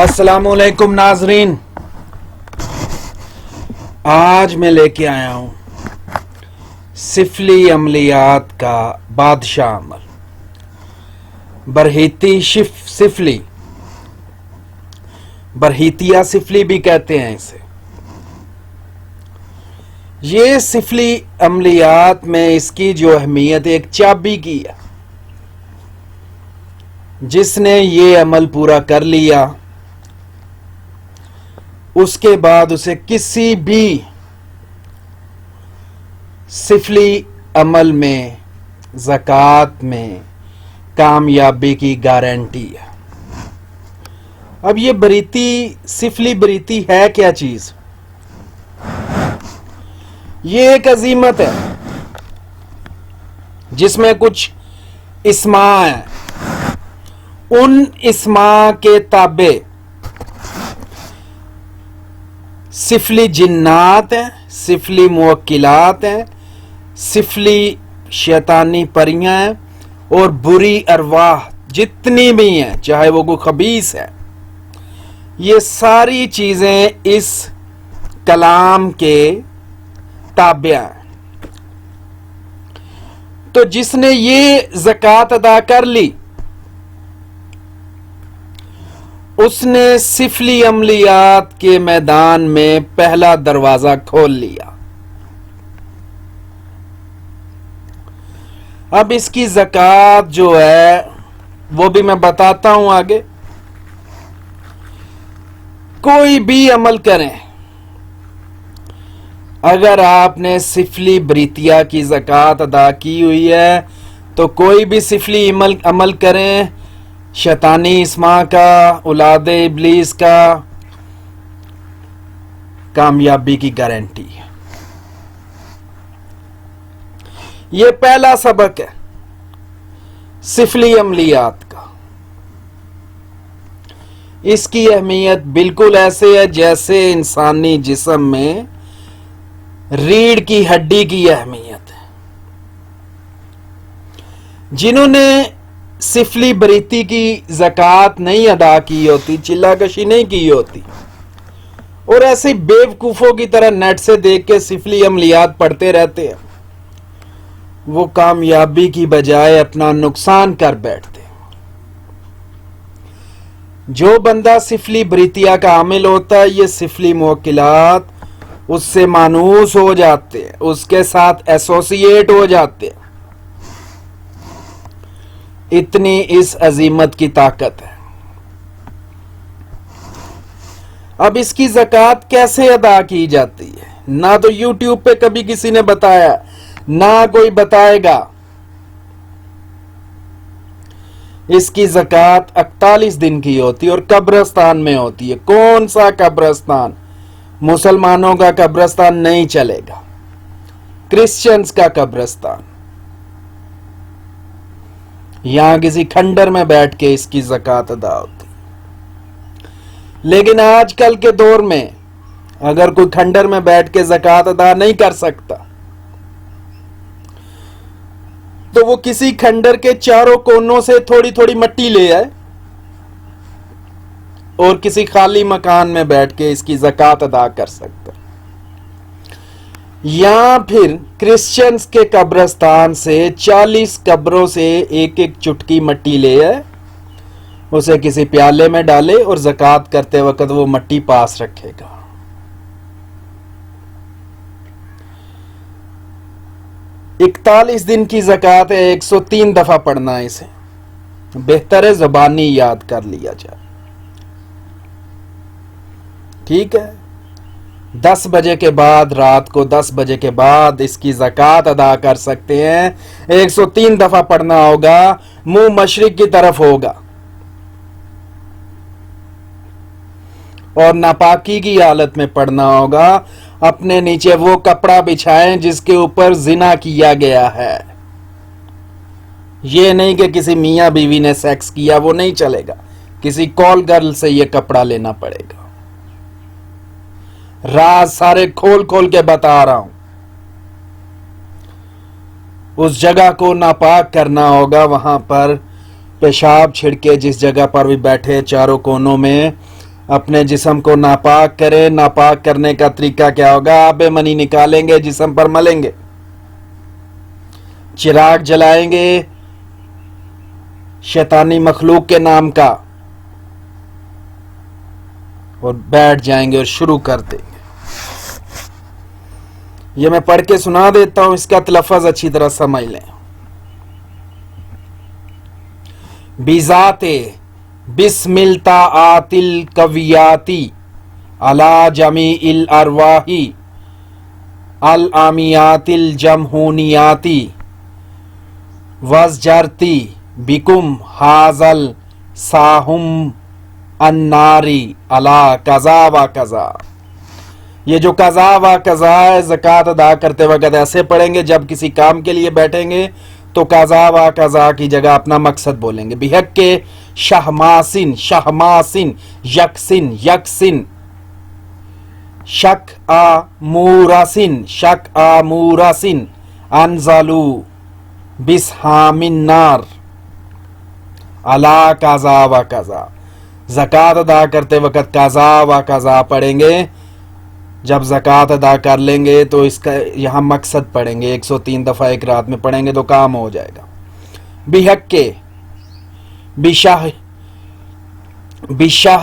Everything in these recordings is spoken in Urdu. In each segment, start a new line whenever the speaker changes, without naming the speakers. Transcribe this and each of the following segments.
السلام علیکم ناظرین، آج میں لے کے آیا ہوں سفلی عملیات کا بادشاہ عمل، برہیتی سفلی، برہیتیا سفلی بھی کہتے ہیں اسے۔ یہ سفلی عملیات میں اس کی جو اہمیت ایک چابی کی ہے، جس نے یہ عمل پورا کر لیا اس کے بعد اسے کسی بھی سفلی عمل میں، زکوٰۃ میں کامیابی کی گارنٹی ہے۔ اب یہ بریتی، سفلی بریتی ہے کیا چیز؟ یہ ایک عزیمت ہے جس میں کچھ اسماء ہیں، ان اسماء کے تابع سفلی جنات ہیں، سفلی موکلات ہیں، سفلی شیطانی پریاں ہیں، اور بری ارواح جتنی بھی ہیں، چاہے وہ کوئی خبیث ہے، یہ ساری چیزیں اس کلام کے تابع ہیں۔ تو جس نے یہ زکوٰۃ ادا کر لی، اس نے سفلی عملیات کے میدان میں پہلا دروازہ کھول لیا۔ اب اس کی زکوٰۃ جو ہے وہ بھی میں بتاتا ہوں آگے۔ کوئی بھی عمل کریں، اگر آپ نے سفلی بریتیا کی زکوٰۃ ادا کی ہوئی ہے تو کوئی بھی سفلی عمل کریں، شیطانی اسماء کا، اولاد ابلیس کا، کامیابی کی گارنٹی ہے۔ یہ پہلا سبق ہے سفلی عملیات کا۔ اس کی اہمیت بالکل ایسے ہے جیسے انسانی جسم میں ریڑھ کی ہڈی کی اہمیت ہے۔ جنہوں نے سفلی بریتی کی زکوٰۃ نہیں ادا کی ہوتی، چلہ کشی نہیں کی ہوتی، اور ایسے بیوقوفوں کی طرح نیٹ سے دیکھ کے سفلی عملیات پڑھتے رہتے ہیں، وہ کامیابی کی بجائے اپنا نقصان کر بیٹھتے ہیں۔ جو بندہ سفلی بریتیا کا عامل ہوتا ہے، یہ سفلی موکلات اس سے مانوس ہو جاتے ہیں، اس کے ساتھ ایسوسیٹ ہو جاتے ہیں۔ اتنی اس عظیمت کی طاقت ہے۔ اب اس کی زکوٰۃ کیسے ادا کی جاتی ہے؟ نہ تو یوٹیوب پہ کبھی کسی نے بتایا، نہ کوئی بتائے گا۔ اس کی زکوٰۃ 41 دن کی ہوتی ہے اور قبرستان میں ہوتی ہے۔ کون سا قبرستان؟ مسلمانوں کا قبرستان نہیں چلے گا، کرسچنز کا قبرستان۔ یہاں کسی کھنڈر میں بیٹھ کے اس کی زکوٰۃ ادا ہوتی۔ لیکن آج کل کے دور میں اگر کوئی کھنڈر میں بیٹھ کے زکوٰۃ ادا نہیں کر سکتا تو وہ کسی کھنڈر کے چاروں کونوں سے تھوڑی تھوڑی مٹی لے آئے اور کسی خالی مکان میں بیٹھ کے اس کی زکوٰۃ ادا کر سکتا۔ یا پھر کرسچنز کے قبرستان سے 40 قبروں سے ایک ایک چٹکی مٹی لے آئے، اسے کسی پیالے میں ڈالے اور زکوٰۃ کرتے وقت وہ مٹی پاس رکھے گا۔ 41 دن کی زکوٰۃ ہے، 103 دفعہ پڑھنا ہے اسے۔ بہتر ہے زبانی یاد کر لیا جائے، ٹھیک ہے؟ 10 بجے کے بعد، رات کو 10 بجے کے بعد اس کی زکوٰۃ ادا کر سکتے ہیں۔ 103 دفعہ پڑھنا ہوگا، منہ مشرق کی طرف ہوگا، اور ناپاکی کی حالت میں پڑھنا ہوگا۔ اپنے نیچے وہ کپڑا بچھائیں جس کے اوپر زنا کیا گیا ہے۔ یہ نہیں کہ کسی میاں بیوی نے سیکس کیا، وہ نہیں چلے گا، کسی کال گرل سے یہ کپڑا لینا پڑے گا۔ راز سارے کھول کھول کے بتا رہا ہوں۔ اس جگہ کو ناپاک کرنا ہوگا، وہاں پر پیشاب چھڑکے جس جگہ پر بھی بیٹھے چاروں کونوں میں اپنے جسم کو ناپاک کریں. ناپاک کرنے کا طریقہ کیا ہوگا؟ آب منی نکالیں گے، جسم پر ملیں گے، چراغ جلائیں گے شیطانی مخلوق کے نام کا، اور بیٹھ جائیں گے اور شروع کر دیں گے. یہ میں پڑھ کے سنا دیتا ہوں، اس کا تلفظ اچھی طرح سمجھ لیں. بذات بسم الطاعات القویاتی علی جمیع الارواح العامیات الجمہونیاتی وزجرتی بکم حاضل ساہم الناری علی قضا و قضا. یہ جو قضا و قضا ہے، زکوٰۃ ادا کرتے وقت ایسے پڑھیں گے. جب کسی کام کے لیے بیٹھیں گے تو قضا و قضا کی جگہ اپنا مقصد بولیں گے. بحق کے شہماسن شہماسن یکسن یکسن شک آموراسن شک آموراسن انزلو بسہام النار علی قضا و قضا. زکوٰۃ ادا کرتے وقت قضا و قضا پڑھیں گے. جب زکوٰۃ ادا کر لیں گے تو اس کا یہاں مقصد پڑھیں گے. 103 دفعہ ایک رات میں پڑھیں گے تو کام ہو جائے گا. بحق کے بشہ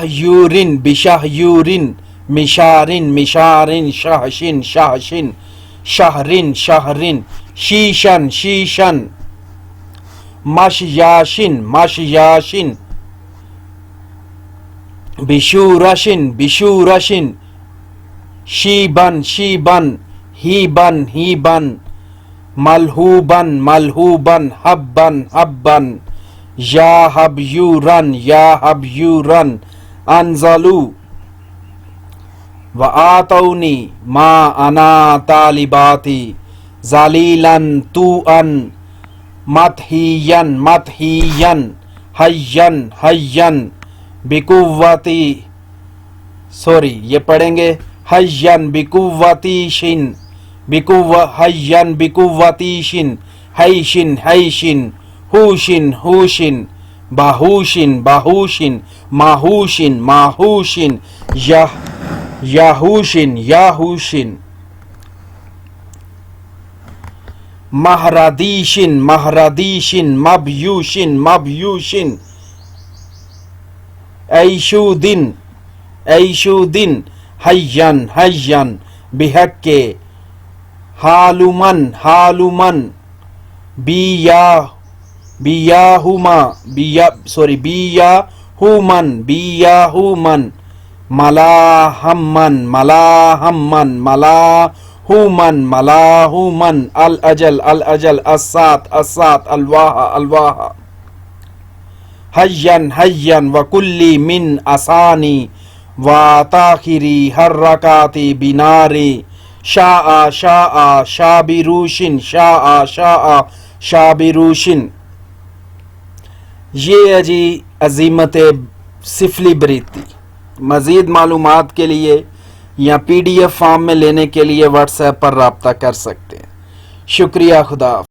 یورن مشارن مشارن شہشن شہشن شہرن شہرن شیشن شیشن مشیاشن مشیاشن بشورشن بشورشن شیبن شیبن ہیبن ہیبن ملہوبن ملہوبن حبن حبن یا حبیورن یا حبیورن انزلو وآتونی ما انا طالباتی ذلیلن توأن متحین متحین حین حین بقوتی یہ پڑھیں گے حین بقوتی شن حین بقوتی شن حیشن حیشن ہوشن ہوشن باہوشن باہوشن ماہوشن ماہوشن یاہوشن یاہوشن مہردیشن مہردیشن مبیوشن مبیوشن ایشودن ایشودن حین حین بحق کے حالمن حالمن بیاہومن بیاہومن ملاہمن ملاہمن ملاہومن ملاہومن الاجل الاجل السات السات الواح الواح حین حین وکلی من اسانی و تاخری حرکاتی بناری شاء شاء شابروشن شاء شاء شابروشن. یہ ہے جی عظیمت سفلی بریتی. مزید معلومات کے لیے یا PDF فارم میں لینے کے لیے واٹس ایپ پر رابطہ کر سکتے ہیں. شکریہ. خدا حافظ.